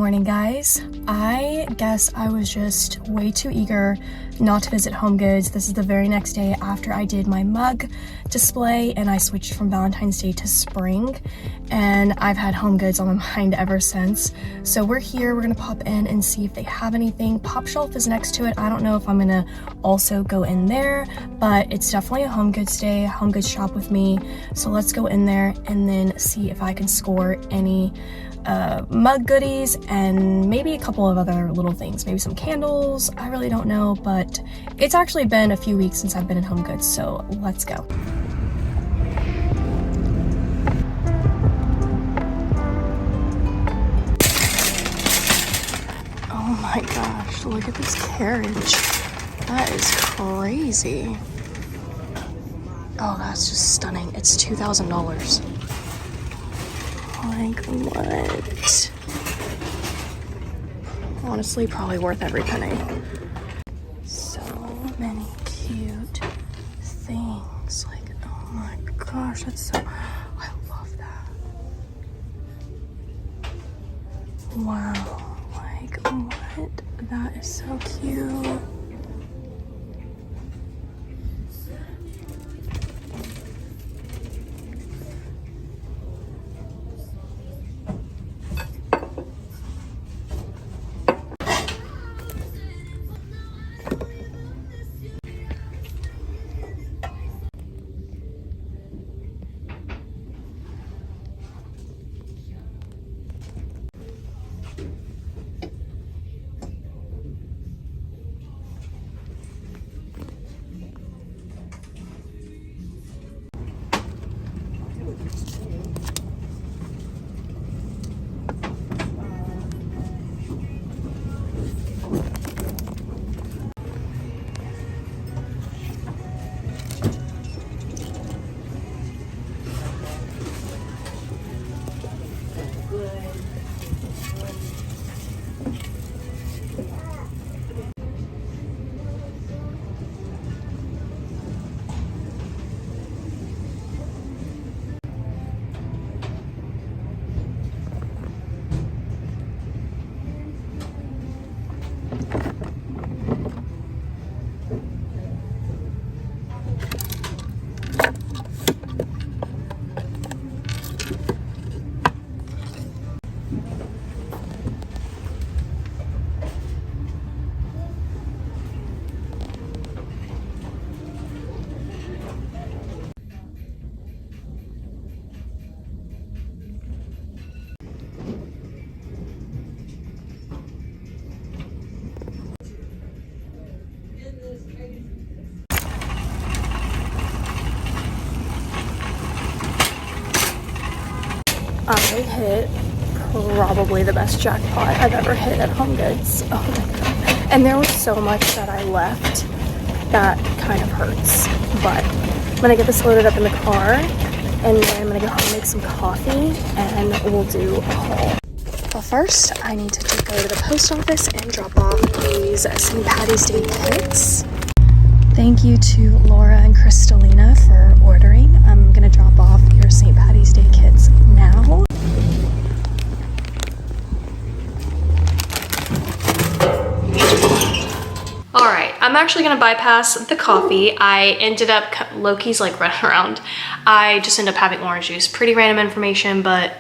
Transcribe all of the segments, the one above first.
morning, guys. I guess I was just way too eager not to visit HOMEGOODS. This is the very next day after I did my mug display and I switched from Valentine's Day to spring, and I've had HOMEGOODS on my mind ever since. So we're here, we're gonna pop in and see if they have anything. Pop Shelf is next to it. I don't know if I'm gonna also go in there, but it's definitely a HOMEGOODS day, HOMEGOODS shop with me. So let's go in there and then see if I can score any mug goodies and maybe a couple of other little things, maybe some candles. I really don't know, but it's actually been a few weeks since I've been in HOMEGOODS, so let's go. Oh my gosh, look at this carriage. That is crazy. Oh, that's just stunning. It's $2,000. Like, what? Honestly, probably worth every penny. So many cute things. Like, oh my gosh, that's so... I love that. Wow. Like, what? That is so cute. I hit probably the best jackpot I've ever hit at HOMEGOODS. Oh my god. And there was so much that I left that kind of hurts. But I'm gonna get this loaded up in the car and then I'm gonna go home and make some coffee and we'll do a haul. But first, I need to just go to the post office and drop off these St. Patty's Day kits. Thank you to Laura and Kristalina for ordering. I'm gonna drop off your St. Patty's Day kits now. All right, I'm actually gonna bypass the coffee. I ended up, Loki's like running around. I just ended up having orange juice. Pretty random information, but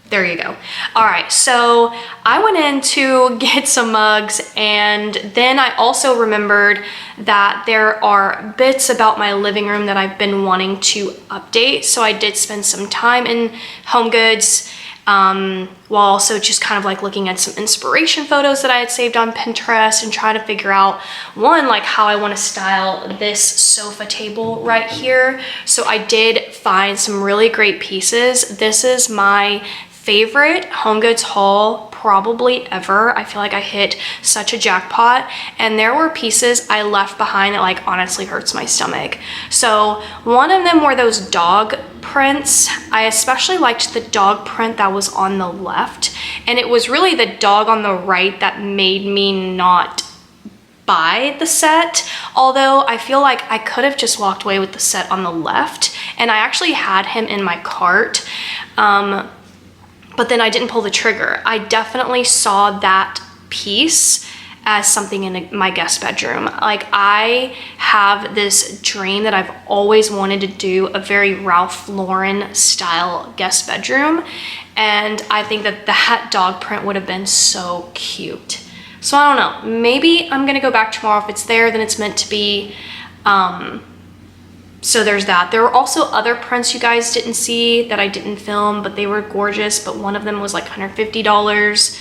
there you go. All right, so I went in to get some mugs and then I also remembered that there are bits about my living room that I've been wanting to update. So I did spend some time in HOMEGOODS while also just kind of like looking at some inspiration photos that I had saved on Pinterest and trying to figure out, one, like how I want to style this sofa table right here. So I did find some really great pieces. This is my favorite HOMEGOODS haul probably ever. I feel like I hit such a jackpot, and there were pieces I left behind that like honestly hurts my stomach. So one of them were those dog prints. I especially liked the dog print that was on the left, and it was really the dog on the right that made me not buy the set, although I feel like I could have just walked away with the set on the left, and I actually had him in my cart. but then I didn't pull the trigger. I definitely saw that piece as something in my guest bedroom. Like, I have this dream that I've always wanted to do a very Ralph Lauren style guest bedroom. And I think that that dog print would have been so cute. So I don't know, maybe I'm gonna go back tomorrow. If it's there, then it's meant to be. So there's that. There were also other prints you guys didn't see that I didn't film, but they were gorgeous. But one of them was like $150.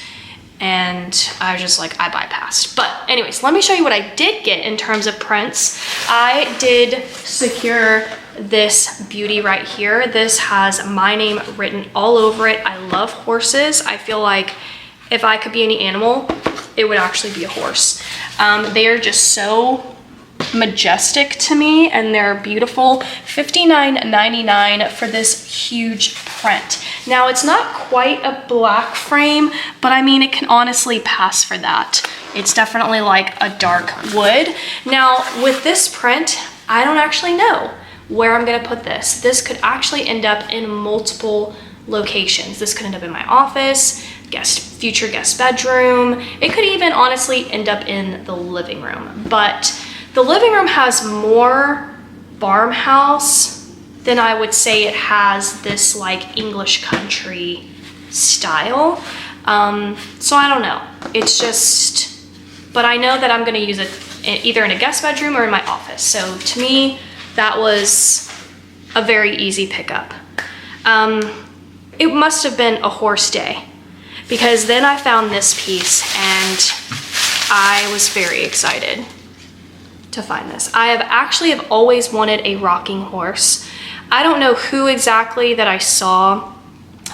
And I was just like, I bypassed. But anyways, let me show you what I did get in terms of prints. I did secure this beauty right here. This has my name written all over it. I love horses. I feel like if I could be any animal, it would actually be a horse. They are just so majestic to me, and they're beautiful. $59.99 for this huge print. Now, it's not quite a black frame, but I mean, it can honestly pass for that. It's definitely like a dark wood. Now, with this print, I don't actually know where I'm gonna put this. This could actually end up in multiple locations. This could end up in my office, future guest bedroom. It could even honestly end up in the living room. But the living room has more farmhouse than I would say it has this like English country style. So I don't know. It's just, but I know that I'm gonna use it either in a guest bedroom or in my office. So to me, that was a very easy pickup. It must have been a horse day, because then I found this piece and I was very excited to find this. I have always wanted a rocking horse. I don't know who exactly that I saw.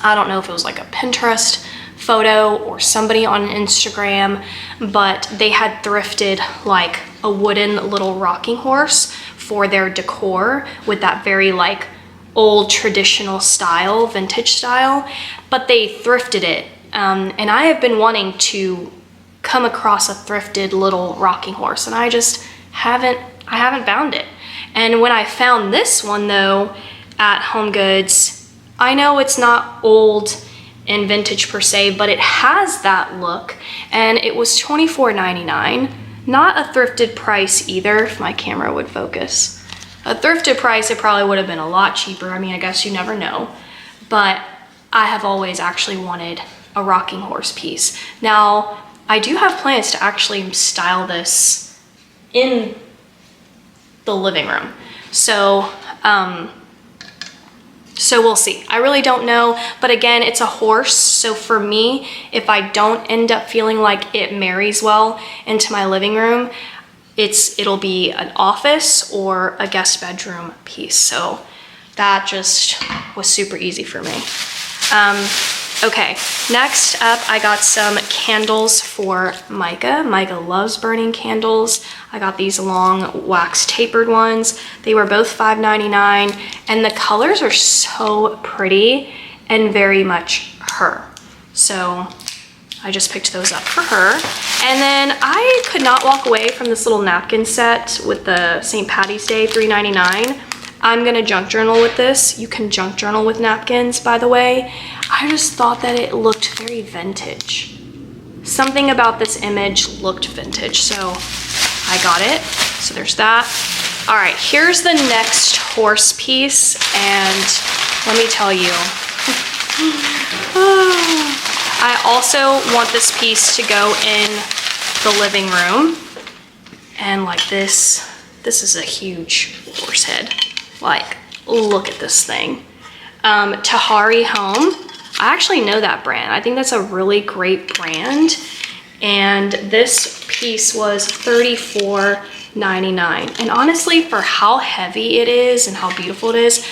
I don't know if it was like a Pinterest photo or somebody on Instagram, but they had thrifted like a wooden little rocking horse for their decor with that very like old traditional style, vintage style, but they thrifted it. And I have been wanting to come across a thrifted little rocking horse, and I just haven't found it. And when I found this one though at HOMEGOODS, I know it's not old and vintage per se, but it has that look, and it was $24.99. Not a thrifted price either, if my camera would focus. A thrifted price, it probably would have been a lot cheaper. I mean, I guess you never know. But I have always actually wanted a rocking horse piece. Now, I do have plans to actually style this in the living room. So we'll see. I really don't know, but again, it's a horse. So for me, if I don't end up feeling like it marries well into my living room, it'll be an office or a guest bedroom piece. So that just was super easy for me. Okay, next up, I got some candles for Micah. Micah loves burning candles. I got these long wax tapered ones. They were both $5.99, and the colors are so pretty and very much her. So I just picked those up for her. And then I could not walk away from this little napkin set with the St. Patty's Day, $3.99. I'm gonna junk journal with this. You can junk journal with napkins, by the way. I just thought that it looked very vintage. Something about this image looked vintage, so I got it. So there's that. All right, here's the next horse piece, and let me tell you, I also want this piece to go in the living room. And like this is a huge horse head. Like, look at this thing. Tahari Home. I actually know that brand. I think that's a really great brand. And this piece was $34.99. And honestly, for how heavy it is and how beautiful it is,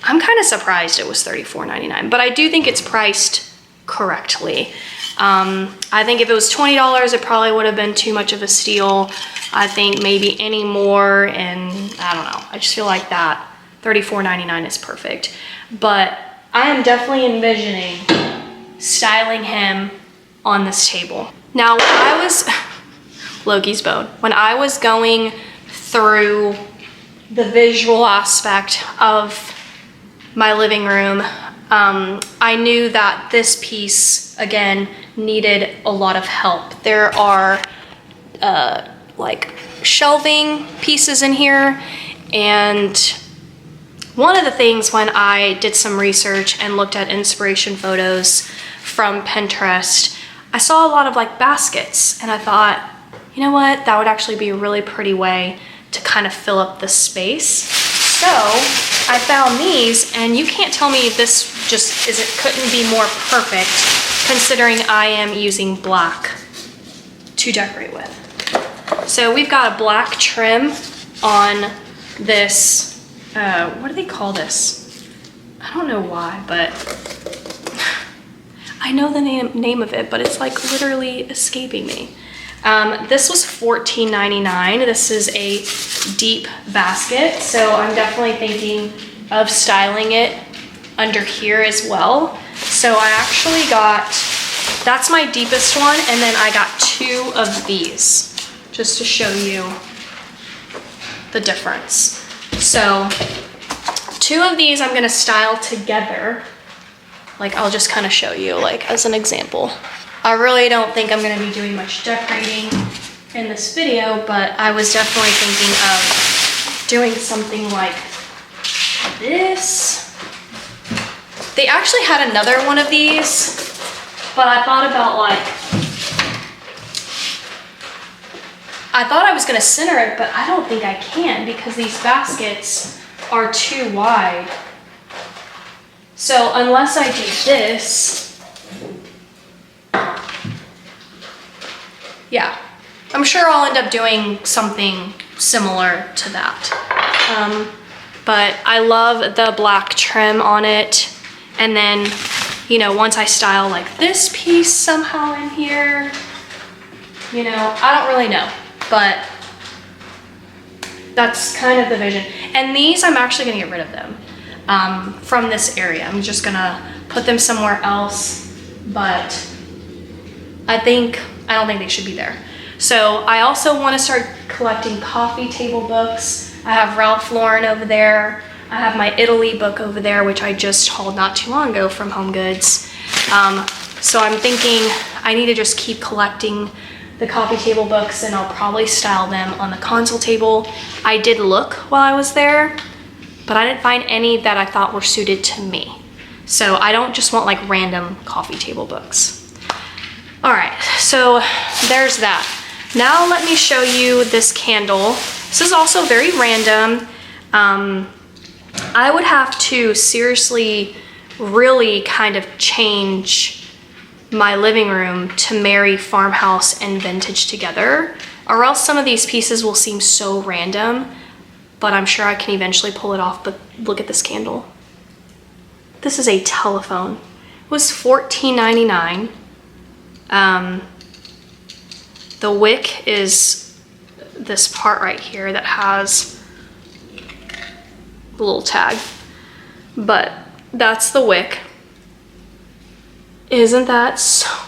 I'm kind of surprised it was $34.99. But I do think it's priced correctly. I think if it was $20, it probably would have been too much of a steal. I think maybe any more, and I don't know. I just feel like that $34.99 is perfect. But I am definitely envisioning styling him on this table. Now, when I was, Loki's bone, when I was going through the visual aspect of my living room, I knew that this piece, again, needed a lot of help. There are like shelving pieces in here, and one of the things when I did some research and looked at inspiration photos from Pinterest, I saw a lot of like baskets, and I thought, you know what, that would actually be a really pretty way to kind of fill up the space. So I found these, and you can't tell me this just couldn't be more perfect considering I am using black to decorate with. So we've got a black trim on this, what do they call this? I don't know why, but I know the name of it, but it's like literally escaping me. This was $14.99. This is a deep basket, so I'm definitely thinking of styling it under here as well. So I actually got, that's my deepest one, and then I got 2 of these, just to show you the difference. So 2 of these I'm gonna style together. Like, I'll just kind of show you, like, as an example. I really don't think I'm gonna be doing much decorating in this video, but I was definitely thinking of doing something like this. They actually had another one of these, but I thought about like, I thought I was gonna center it, but I don't think I can because these baskets are too wide. So unless I do this, yeah, I'm sure I'll end up doing something similar to that. But I love the black trim on it. And then, you know, once I style like this piece somehow in here, you know, I don't really know, but that's kind of the vision. And these, I'm actually gonna get rid of them from this area. I'm just gonna put them somewhere else, but I don't think they should be there. So I also wanna start collecting coffee table books. I have Ralph Lauren over there. I have my Italy book over there, which I just hauled not too long ago from HOMEGOODS. So I'm thinking I need to just keep collecting the coffee table books, and I'll probably style them on the console table. I did look while I was there, but I didn't find any that I thought were suited to me. So I don't just want like random coffee table books. All right, so there's that. Now let me show you this candle. This is also very random. I would have to seriously really kind of change my living room to marry farmhouse and vintage together, or else some of these pieces will seem so random, but I'm sure I can eventually pull it off. But look at this candle. This is a telephone. It was $14.99. The wick is this part right here that has the little tag, but that's the wick. Isn't that so?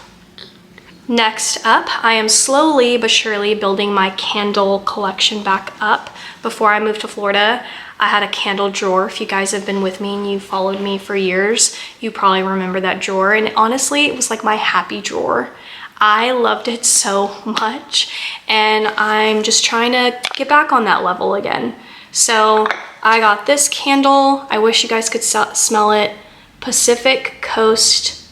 Next up, I am slowly but surely building my candle collection back up. Before I moved to Florida, I had a candle drawer. If you guys have been with me and you followed me for years, you probably remember that drawer. And honestly, it was like my happy drawer. I loved it so much, and I'm just trying to get back on that level again. So I got this candle. I wish you guys could smell it. Pacific Coast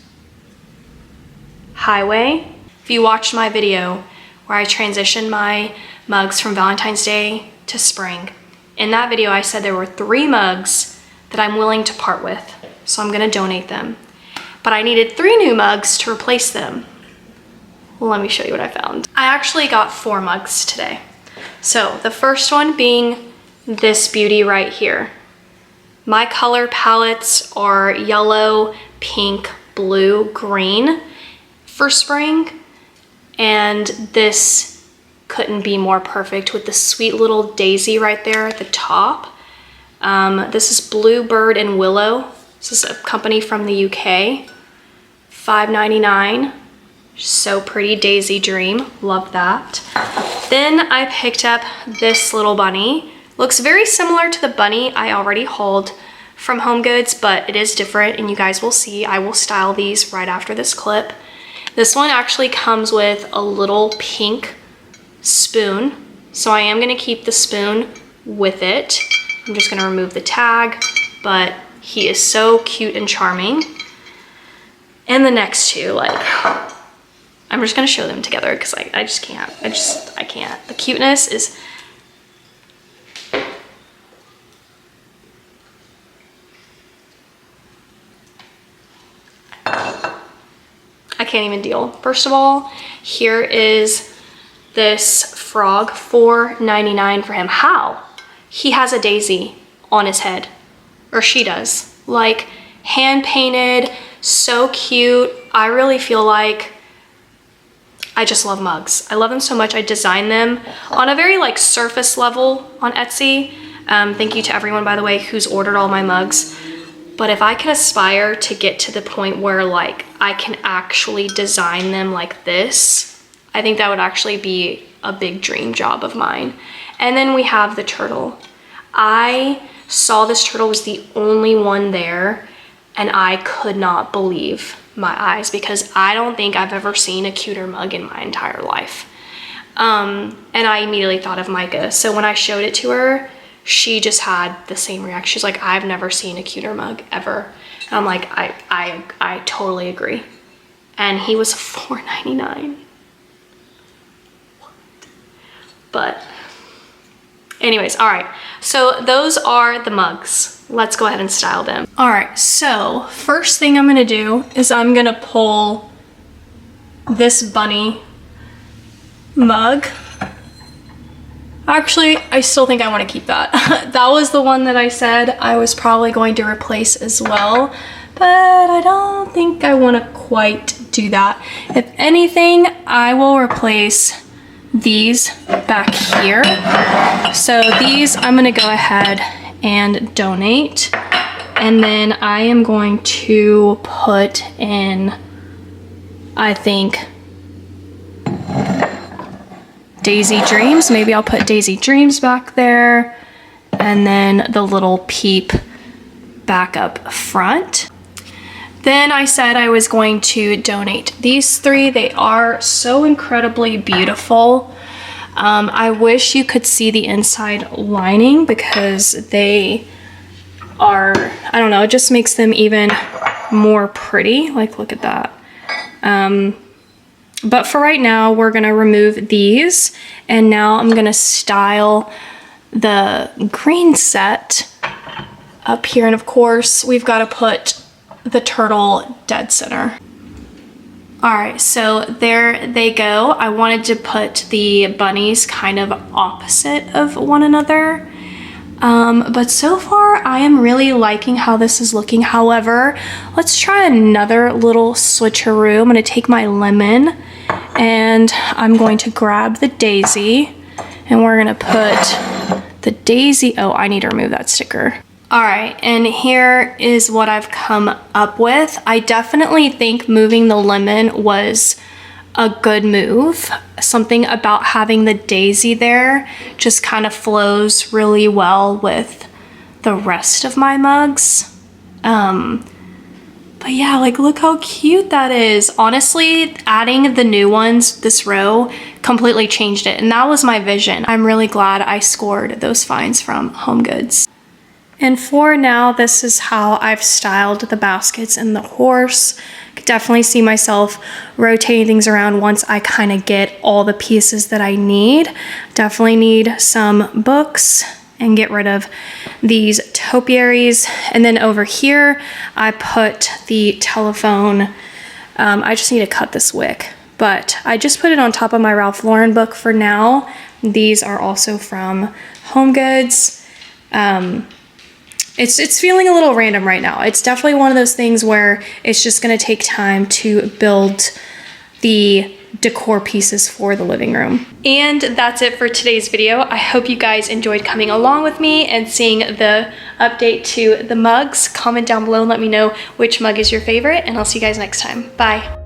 Highway. If you watched my video where I transitioned my mugs from Valentine's Day to spring, in that video I said there were 3 mugs that I'm willing to part with, so I'm gonna donate them. But I needed 3 new mugs to replace them. Well, let me show you what I found. I actually got 4 mugs today. So the first one being this beauty right here. My color palettes are yellow, pink, blue, green for spring, and this couldn't be more perfect with the sweet little daisy right there at the top. This is Bluebird and Willow. This is a company from the UK. $5.99. So pretty, Daisy Dream, love that. Then I picked up this little bunny. Looks very similar to the bunny I already hauled from HOMEGOODS, but it is different and you guys will see. I will style these right after this clip. This one actually comes with a little pink spoon. So I am gonna keep the spoon with it. I'm just gonna remove the tag, but he is so cute and charming. And the next two, like, I'm just gonna show them together because I just can't. I can't. The cuteness is... I can't even deal. First of all, here is this frog, $4.99 for him. How? He has a daisy on his head, or she does. Like, hand painted, so cute. I really feel like I just love mugs. I love them so much. I designed them on a very like surface level on Etsy. Thank you to everyone, by the way, who's ordered all my mugs. But if I could aspire to get to the point where like I can actually design them like this, I think that would actually be a big dream job of mine. And then we have the turtle. I saw this turtle was the only one there and I could not believe my eyes because I don't think I've ever seen a cuter mug in my entire life. And I immediately thought of Micah. So when I showed it to her, she just had the same reaction. She's like, I've never seen a cuter mug ever. And I'm like, I totally agree. And he was $4.99. What? But anyways, all right. So those are the mugs. Let's go ahead and style them. All right, so first thing I'm gonna do is I'm gonna pull this bunny mug. Actually, I still think I want to keep that. That was the one that I said I was probably going to replace as well, but I don't think I want to quite do that. If anything, I will replace these back here. So these I'm going to go ahead and donate, and then I am going to put in, I think, Daisy Dreams. Maybe I'll put Daisy Dreams back there, and then the little peep back up front. Then I said I was going to donate these three. They are so incredibly beautiful. I wish you could see the inside lining because they are, I don't know, it just makes them even more pretty. Like, look at that. But for right now, we're gonna remove these, and now I'm gonna style the green set up here. And of course, we've gotta put the turtle dead center. All right, so there they go. I wanted to put the bunnies kind of opposite of one another. But so far I am really liking how this is looking. However, let's try another little switcheroo. I'm gonna take my lemon and I'm going to grab the daisy, and we're gonna put the daisy. Oh, I need to remove that sticker. All right, and here is what I've come up with. I definitely think moving the lemon was a good move. Something about having the daisy there just kind of flows really well with the rest of my mugs. But yeah, like, look how cute that is. Honestly, adding the new ones, this row, completely changed it, and that was my vision. I'm really glad I scored those finds from HOMEGOODS. And for now, this is how I've styled the baskets and the horse. I could definitely see myself rotating things around once I kind of get all the pieces that I need. Definitely need some books and get rid of these topiaries. And then over here, I put the telephone. I just need to cut this wick, but I just put it on top of my Ralph Lauren book for now. These are also from HOMEGOODS. It's feeling a little random right now. It's definitely one of those things where it's just gonna take time to build the decor pieces for the living room. And that's it for today's video. I hope you guys enjoyed coming along with me and seeing the update to the mugs. Comment down below and let me know which mug is your favorite, and I'll see you guys next time. Bye.